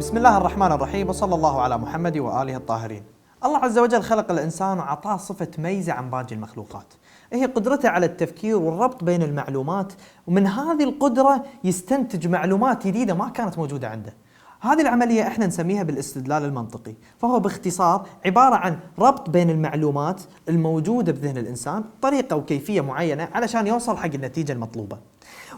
بسم الله الرحمن الرحيم، وصلى الله على محمد وآله الطاهرين. الله عز وجل خلق الإنسان وعطاه صفة ميزة عن باقي المخلوقات، هي قدرته على التفكير والربط بين المعلومات، ومن هذه القدرة يستنتج معلومات جديدة ما كانت موجودة عنده. هذه العملية احنا نسميها بالاستدلال المنطقي، فهو باختصار عبارة عن ربط بين المعلومات الموجودة بذهن الإنسان بطريقة وكيفية معينة علشان يوصل حق النتيجة المطلوبة.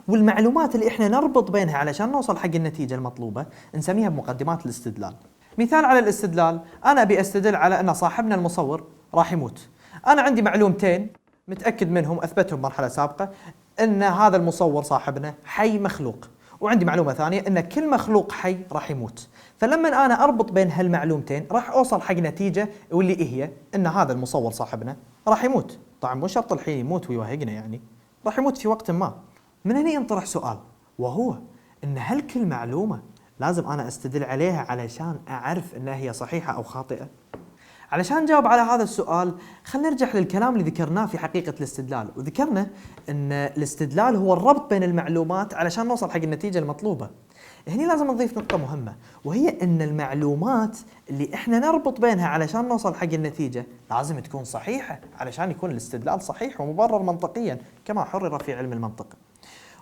والمعلومات اللي احنا نربط بينها علشان نوصل حق النتيجة المطلوبة نسميها بمقدمات الاستدلال. مثال على الاستدلال، أنا أبي أستدل على أن صاحبنا المصور راح يموت. أنا عندي معلومتين متأكد منهم أثبتهم مرحلة سابقة أن هذا المصور صاحبنا حي مخلوق، وعندي معلومة ثانية أن كل مخلوق حي راح يموت. فلما أنا أربط بين هالمعلومتين راح أوصل حق نتيجة واللي هي أن هذا المصور صاحبنا راح يموت. طبعا مو شرط الحين يموت ويوهقنا، يعني راح يموت في وقت ما. من هنا ينطرح سؤال، وهو أن هل كل معلومة لازم أنا أستدل عليها علشان أعرف أنها هي صحيحة أو خاطئة؟ علشان نجاوب على هذا السؤال خلينا نرجع للكلام اللي ذكرناه في حقيقة الاستدلال، وذكرنا أن الاستدلال هو الربط بين المعلومات علشان نوصل حق النتيجة المطلوبة. هنا لازم نضيف نقطة مهمة، وهي أن المعلومات اللي إحنا نربط بينها علشان نوصل حق النتيجة لازم تكون صحيحة علشان يكون الاستدلال صحيح ومبرر منطقيا كما حرر في علم المنطق.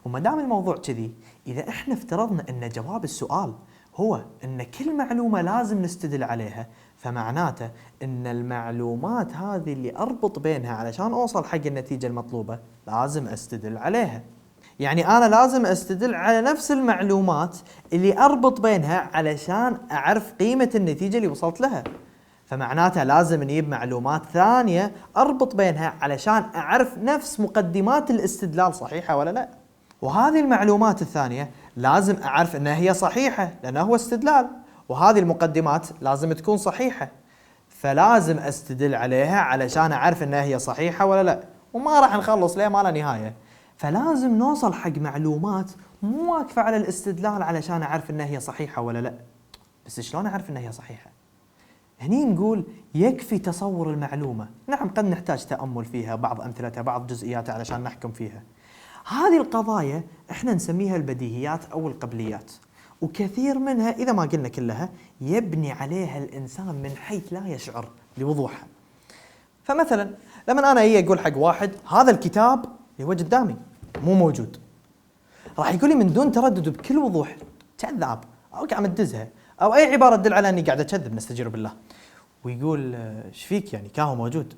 وما دام الموضوع كذي، إذا إحنا افترضنا أن جواب السؤال هو أن كل معلومة لازم نستدل عليها، فمعناته أن المعلومات هذه اللي أربط بينها علشان أوصل حق النتيجة المطلوبة لازم أستدل عليها. يعني أنا لازم أستدل على نفس المعلومات اللي أربط بينها علشان أعرف قيمة النتيجة اللي وصلت لها. فمعناته لازم نجيب معلومات ثانية أربط بينها علشان أعرف نفس مقدمات الاستدلال صحيحة ولا لا. وهذه المعلومات الثانية لازم أعرف أنها هي صحيحة لأنه هو استدلال، وهذه المقدمات لازم تكون صحيحة، فلازم أستدل عليها علشان أعرف أنها هي صحيحة ولا لا، وما راح نخلص ليه ما لا نهاية. فلازم نوصل حق معلومات مو واقفة على الاستدلال علشان أعرف أنها هي صحيحة ولا لا. بس شلون أعرف أنها هي صحيحة؟ هني نقول يكفي تصور المعلومة. نعم قد نحتاج تأمل فيها، بعض أمثلتها، بعض جزئياتها علشان نحكم فيها. هذه القضايا احنا نسميها البديهيات أو القبليات، وكثير منها إذا ما قلنا كلها يبني عليها الإنسان من حيث لا يشعر لوضوحها. فمثلا لما أنا أقول حق واحد هذا الكتاب اللي هو قدامي مو موجود، راح يقول لي من دون تردد بكل وضوح كذاب أو قاعد مدزها أو أي عبارة تدل على أني قاعد أكذب، نستجير بالله، ويقول ايش فيك يعني كاهو موجود.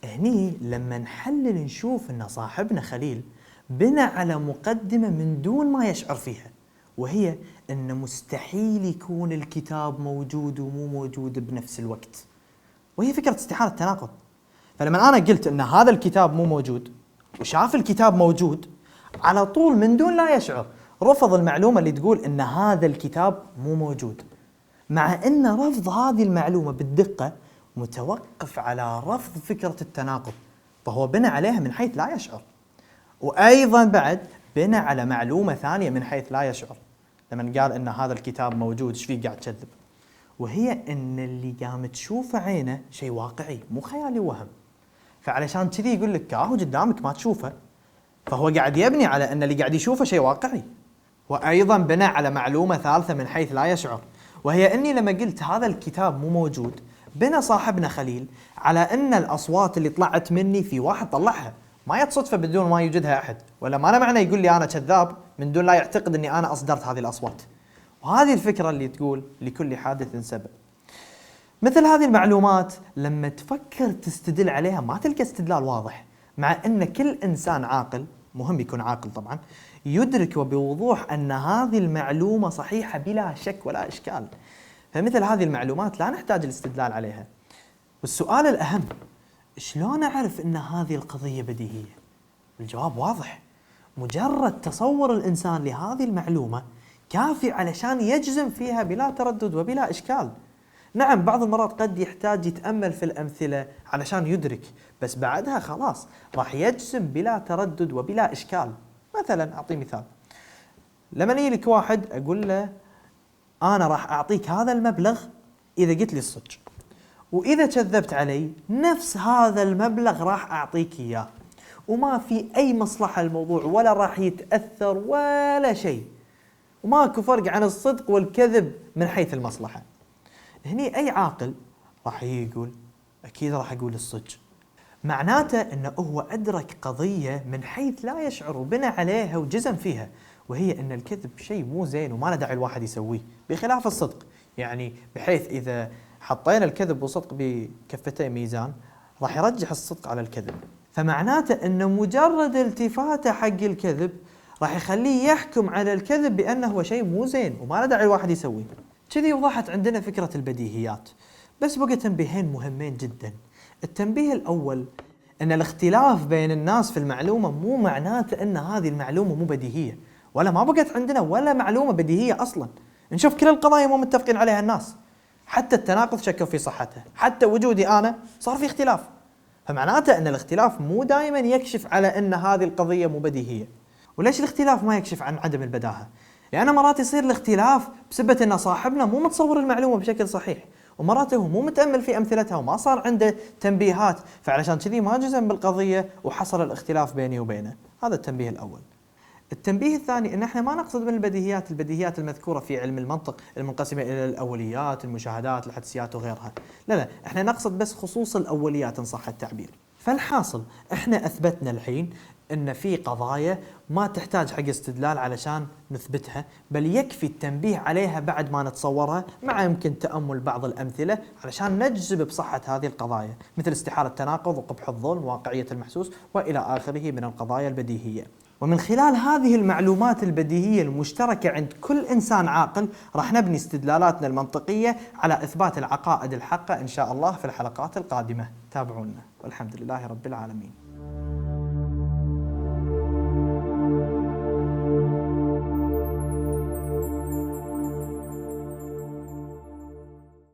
هني لما نحلل نشوف أن صاحبنا خليل بنى على مقدمة من دون ما يشعر فيها، وهي أن مستحيل يكون الكتاب موجود ومو موجود بنفس الوقت، وهي فكرة استحالة التناقض. فلما أنا قلت أن هذا الكتاب مو موجود وشاف الكتاب موجود، على طول من دون لا يشعر رفض المعلومة اللي تقول أن هذا الكتاب مو موجود، مع أن رفض هذه المعلومة بالدقة متوقف على رفض فكرة التناقض، فهو بنى عليها من حيث لا يشعر. وأيضا بعد بنى على معلومة ثانية من حيث لا يشعر لما قال أن هذا الكتاب موجود، ايش فيه قاعد تكذب، وهي أن اللي قام تشوفه عينه شيء واقعي مو خيالي وهم. فعلشان كذي يقول لك كاهو قدامك ما تشوفه، فهو قاعد يبني على أن اللي قاعد يشوفه شيء واقعي. وأيضا بنى على معلومة ثالثة من حيث لا يشعر، وهي أني لما قلت هذا الكتاب مو موجود، بنى صاحبنا خليل على أن الأصوات اللي طلعت مني في واحد طلعها، ما يتصدفه بدون ما يوجدها أحد، ولا ما أنا معنى يقول لي أنا كذاب من دون لا يعتقد أني أنا أصدرت هذه الأصوات. وهذه الفكرة اللي تقول لكل حادث سبب. مثل هذه المعلومات لما تفكر تستدل عليها ما تلقى استدلال واضح، مع أن كل إنسان عاقل، مهم يكون عاقل طبعا، يدرك وبوضوح أن هذه المعلومة صحيحة بلا شك ولا إشكال. فمثل هذه المعلومات لا نحتاج الاستدلال عليها. والسؤال الأهم، شلون أعرف أن هذه القضية بديهية؟ الجواب واضح، مجرد تصور الإنسان لهذه المعلومة كافي علشان يجزم فيها بلا تردد وبلا إشكال. نعم بعض المرات قد يحتاج يتأمل في الأمثلة علشان يدرك، بس بعدها خلاص راح يجزم بلا تردد وبلا إشكال. مثلا أعطي مثال، لما يجي لك واحد أقول له أنا راح أعطيك هذا المبلغ إذا قلت لي الصدق، وإذا كذبت علي نفس هذا المبلغ راح أعطيك إياه، وما في أي مصلحة الموضوع ولا راح يتأثر ولا شيء. وماكو فرق عن الصدق والكذب من حيث المصلحة. هني أي عاقل راح يقول أكيد راح أقول الصدق، معناته أنه هو أدرك قضية من حيث لا يشعر وبنى عليها وجزم فيها، وهي أن الكذب شيء مو زين وما له داعي الواحد يسويه، بخلاف الصدق. يعني بحيث إذا حطينا الكذب والصدق بكفتي ميزان راح يرجح الصدق على الكذب، فمعناته أنه مجرد التفاته حق الكذب راح يخليه يحكم على الكذب بأنه هو شيء مو زين وما له داعي الواحد يسويه. كذي وضحت عندنا فكرة البديهيات. بس بقى تنبيهين مهمين جدا. التنبيه الأول أن الاختلاف بين الناس في المعلومة مو معناته أن هذه المعلومة مو بديهية، ولا ما بقت عندنا ولا معلومة بديهية أصلا. نشوف كل القضايا مو متفقين عليها الناس، حتى التناقض شكوا في صحته، حتى وجودي أنا صار في اختلاف. فمعناته أن الاختلاف مو دائما يكشف على أن هذه القضية مو بديهية. وليش الاختلاف ما يكشف عن عدم البداهة؟ لأن مرات يصير الاختلاف بسبة أن صاحبنا مو متصور المعلومة بشكل صحيح، ومرات هو مو متأمل في أمثلتها وما صار عنده تنبيهات، فعلشان كذي ما جزم بالقضية وحصل الاختلاف بيني وبينه. هذا التنبيه الأول. التنبيه الثاني أن احنا ما نقصد من البديهيات المذكورة في علم المنطق المنقسمة إلى الأوليات، المشاهدات، الحدسيات وغيرها. لا، احنا نقصد بس خصوص الأوليات إن صح التعبير. فالحاصل احنا أثبتنا الحين أن في قضايا ما تحتاج حق استدلال علشان نثبتها، بل يكفي التنبيه عليها بعد ما نتصورها، مع يمكن تأمل بعض الأمثلة علشان نجزم بصحة هذه القضايا، مثل استحالة التناقض وقبح الظلم وواقعية المحسوس وإلى آخره من القضايا البديهية. ومن خلال هذه المعلومات البديهية المشتركة عند كل إنسان عاقل راح نبني استدلالاتنا المنطقية على إثبات العقائد الحقة إن شاء الله في الحلقات القادمة. تابعونا، والحمد لله رب العالمين.